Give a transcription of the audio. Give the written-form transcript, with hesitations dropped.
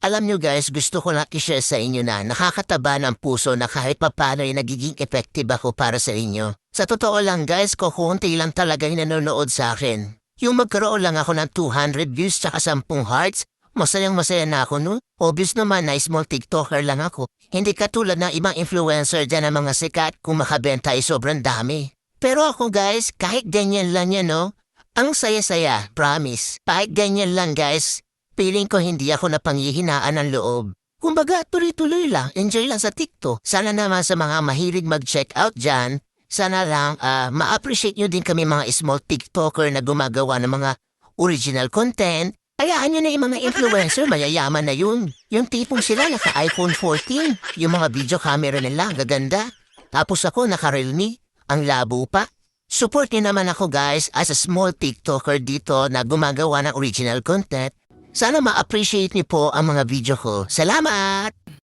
Alam nyo guys, gusto ko lang i-share sa inyo na nakakataba ng puso na kahit papano ay nagiging effective ako para sa inyo. Sa totoo lang guys, kukunti lang talaga yung nanonood sa akin. Yung magkaroon lang ako ng 200 views tsaka 10 hearts, masayang masaya na ako no? Obvious naman na small TikToker lang ako. Hindi katulad ng ibang influencer dyan ng mga sikat kung makabenta ay sobrang dami. Pero ako guys, kahit ganyan lang yan no? Ang saya-saya, promise. Kahit ganyan lang guys. Feeling ko hindi ako napanghihinaan ng loob. Kumbaga, tuloy-tuloy lang, enjoy lang sa TikTok. Sana naman sa mga mahilig mag-check out dyan, sana lang ma-appreciate nyo din kami mga small TikToker na gumagawa ng mga original content. Hayaan nyo na yung mga influencer, mayayaman na yun. Yung tipong sila naka-iPhone 14, yung mga video camera nila, gaganda. Tapos ako naka-Realme, ang labo pa. Support nyo naman ako guys as a small TikToker dito na gumagawa ng original content. Sana ma-appreciate niyo po ang mga video ko. Salamat!